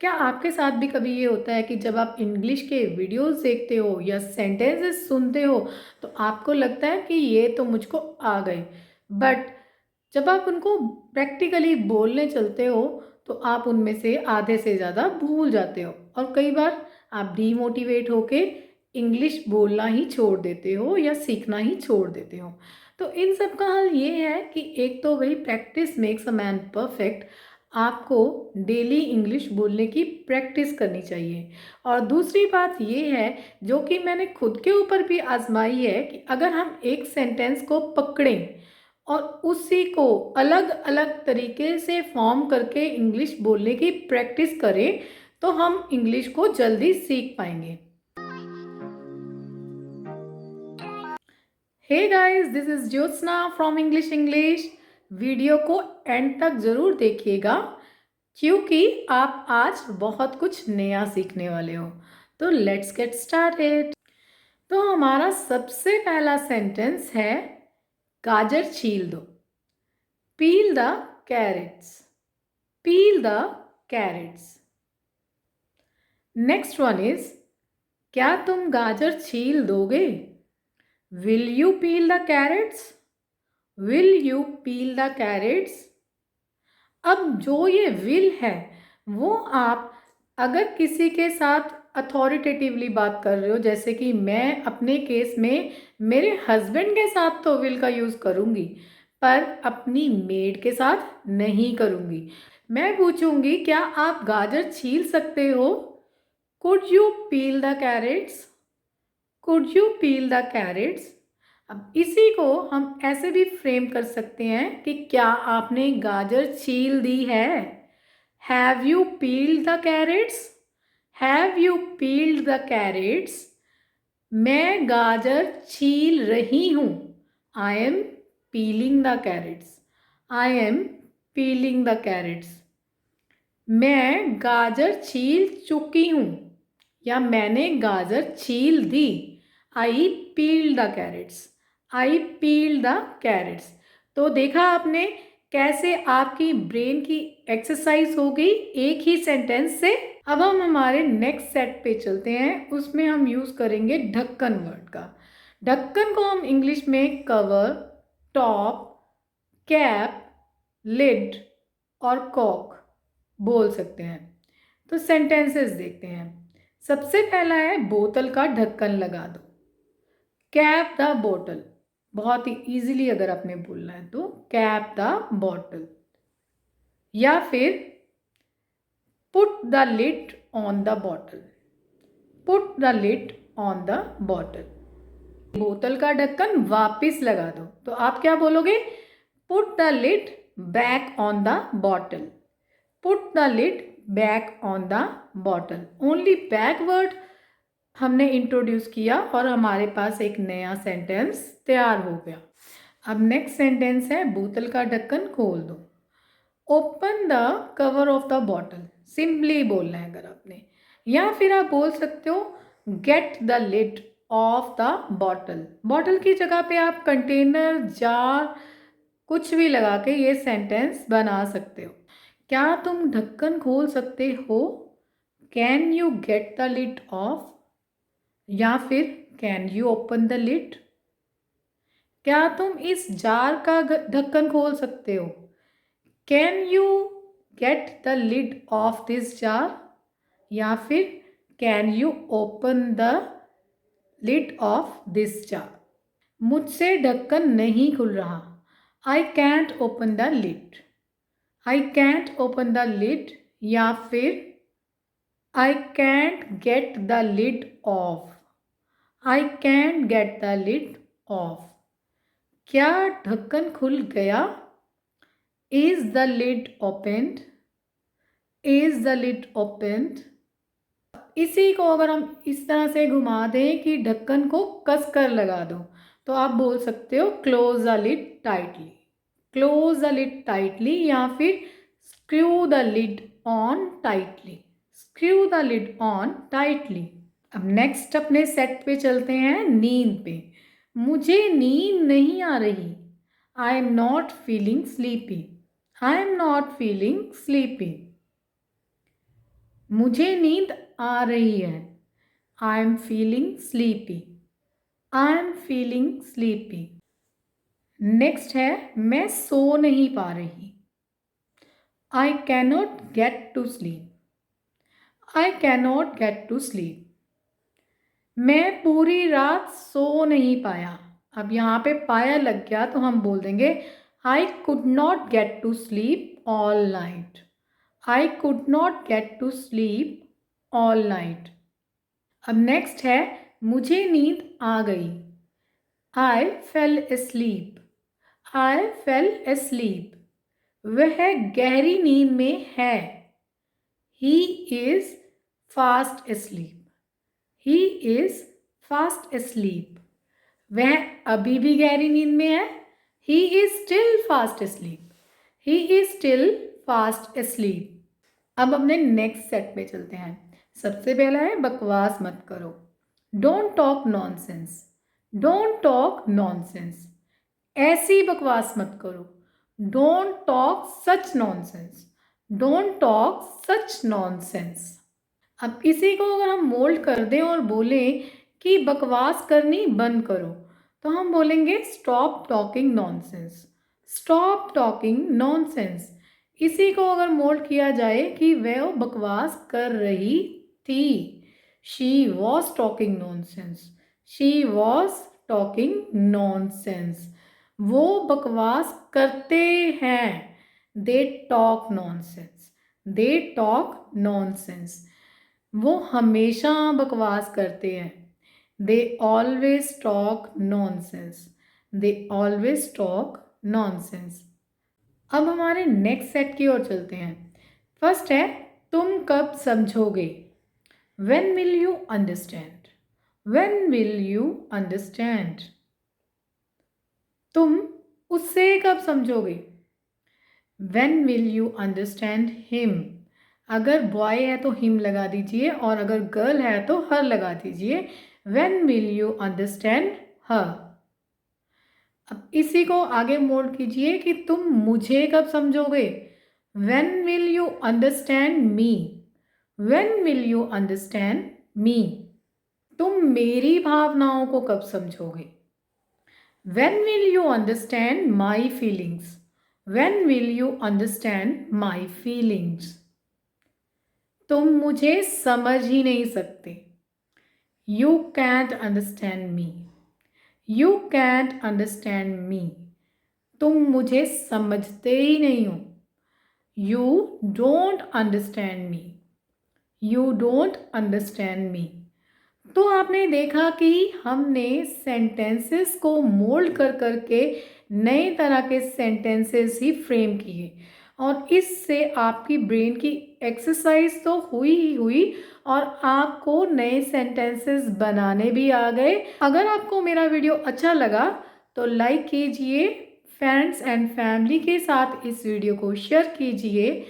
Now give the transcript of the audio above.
क्या आपके साथ भी कभी ये होता है कि जब आप इंग्लिश के वीडियोस देखते हो या सेंटेंसेस सुनते हो तो आपको लगता है कि ये तो मुझको आ गए, बट जब आप उनको प्रैक्टिकली बोलने चलते हो तो आप उनमें से आधे से ज़्यादा भूल जाते हो और कई बार आप डीमोटिवेट होके इंग्लिश बोलना ही छोड़ देते हो या सीखना ही छोड़ देते हो। तो इन सब का हल ये है कि एक तो वही practice makes a man perfect, आपको डेली इंग्लिश बोलने की प्रैक्टिस करनी चाहिए। और दूसरी बात ये है जो कि मैंने खुद के ऊपर भी आजमाई है कि अगर हम एक सेंटेंस को पकड़ें और उसी को अलग अलग तरीके से फॉर्म करके इंग्लिश बोलने की प्रैक्टिस करें तो हम इंग्लिश को जल्दी सीख पाएंगे। Hey guys, this is Jyotsna from English. Video को एंड तक ज़रूर देखिएगा क्योंकि आप आज बहुत कुछ नया सीखने वाले हो। तो लेट्स गेट स्टार्टेड। तो हमारा सबसे पहला सेंटेंस है गाजर छील दो। Peel the carrots. Peel the carrots. Next one is क्या तुम गाजर छील दोगे? Will you peel the carrots? Will you peel the carrots? अब जो ये विल है वो आप अगर किसी के साथ अथॉरिटेटिवली बात कर रहे हो, जैसे कि मैं अपने केस में मेरे हस्बैंड के साथ तो विल का यूज़ करूँगी पर अपनी मेड के साथ नहीं करूँगी। मैं पूछूंगी क्या आप गाजर छील सकते हो? Could you peel the carrots? Could you peel the carrots? अब इसी को हम ऐसे भी फ्रेम कर सकते हैं कि क्या आपने गाजर छील दी है? Have you peeled the carrots? Have you peeled the carrots? मैं गाजर छील रही हूँ। I am peeling the carrots. I am peeling the carrots. मैं गाजर छील चुकी हूँ या मैंने गाजर छील दी। I peel the carrots. I peel the carrots. तो देखा आपने कैसे आपकी ब्रेन की एक्सरसाइज हो गई एक ही सेंटेंस से। अब हम हमारे नेक्स्ट सेट पे चलते हैं, उसमें हम यूज़ करेंगे ढक्कन वर्ड का। ढक्कन को हम इंग्लिश में कवर, टॉप, कैप, लिड और कॉक बोल सकते हैं। तो सेंटेंसेस देखते हैं। सबसे पहला है बोतल का ढक्कन लगा दो। कैप द बोतल। बहुत ही इजीली अगर आपने बोलना है तो कैप द बॉटल। या फिर put the lid on the bottle. Put the lid on the bottle. बोतल का ढक्कन वापस लगा दो तो आप क्या बोलोगे? Put the lid back on the bottle. Put the lid back on the bottle. Only back word हमने इंट्रोड्यूस किया और हमारे पास एक नया सेंटेंस तैयार हो गया। अब नेक्स्ट सेंटेंस है बोतल का ढक्कन खोल दो। Open the cover of the bottle. Simply बोलना है अगर आपने, या फिर आप बोल सकते हो get the lid off the bottle. Bottle की जगह पे आप कंटेनर, जार कुछ भी लगा के ये सेंटेंस बना सकते हो। क्या तुम ढक्कन खोल सकते हो? Can you get the lid off? या फिर can you open the lid? क्या तुम इस जार का ढक्कन खोल सकते हो? Can you get the lid off this jar? या फिर can you open the lid off this jar? मुझसे ढक्कन नहीं खुल रहा। I can't open the lid. I can't open the lid. या फिर I can't get the lid off. I can't get the lid off. क्या ढक्कन खुल गया? Is the lid opened? Is the lid opened? इसी को अगर हम इस तरह से घुमा दें कि ढक्कन को कस कर लगा दो तो आप बोल सकते हो close the lid tightly. Close the lid tightly या फिर screw the lid on tightly. Screw the lid on tightly. अब नेक्स्ट अपने सेट पे चलते हैं नींद पे। मुझे नींद नहीं आ रही। I am not feeling sleepy. I am not feeling sleepy. मुझे नींद आ रही है। I am feeling sleepy. I am feeling sleepy. Next है मैं सो नहीं पा रही। I cannot get to sleep. I cannot get to sleep. मैं पूरी रात सो नहीं पाया। अब यहाँ पे पाया लग गया तो हम बोल देंगे I could not get to sleep all night. I could not get to sleep all night. अब नेक्स्ट है मुझे नींद आ गई। I fell asleep। I fell asleep। वह गहरी नींद में है। He is fast asleep। He is fast asleep। वह अभी भी गहरी नींद में है। He is still fast asleep। He is still fast asleep। अब अपने नेक्स्ट सेट पे चलते हैं। सबसे पहला है बकवास मत करो। Don't talk nonsense. Don't talk nonsense. ऐसी बकवास मत करो। Don't talk such nonsense. Don't talk such nonsense. अब इसी को अगर हम मोल्ड कर दें और बोलें कि बकवास करनी बंद करो तो हम बोलेंगे stop talking nonsense. Stop talking nonsense. इसी को अगर मोल्ड किया जाए कि वह बकवास कर रही थी। She was talking nonsense. She was talking nonsense. वो बकवास करते हैं। They talk nonsense. They talk nonsense. वो हमेशा बकवास करते हैं। They always talk nonsense. They always talk nonsense. अब हमारे नेक्स्ट सेट की ओर चलते हैं। फर्स्ट है तुम कब समझोगे। When will you understand? When will you understand? तुम उससे कब समझोगे। When will you understand him? अगर बॉय है तो हिम लगा दीजिए और अगर गर्ल है तो हर लगा दीजिए। When will you understand her? अब इसी को आगे मोड़ कीजिए कि तुम मुझे कब समझोगे। When will you understand me? When will you understand me? तुम मेरी भावनाओं को कब समझोगे। When will you understand my feelings? When will you understand my feelings? तुम मुझे समझ ही नहीं सकते। You can't understand me. You can't understand me. तुम मुझे समझते ही नहीं हो। You don't understand me. You don't understand me. तो आपने देखा कि हमने सेंटेंसेस को मोल्ड कर करके नए तरह के सेंटेंसेस ही फ्रेम किए और इससे आपकी ब्रेन की एक्सरसाइज तो हुई ही हुई और आपको नए सेंटेंसेस बनाने भी आ गए। अगर आपको मेरा वीडियो अच्छा लगा तो लाइक कीजिए, फ्रेंड्स एंड फैमिली के साथ इस वीडियो को शेयर कीजिए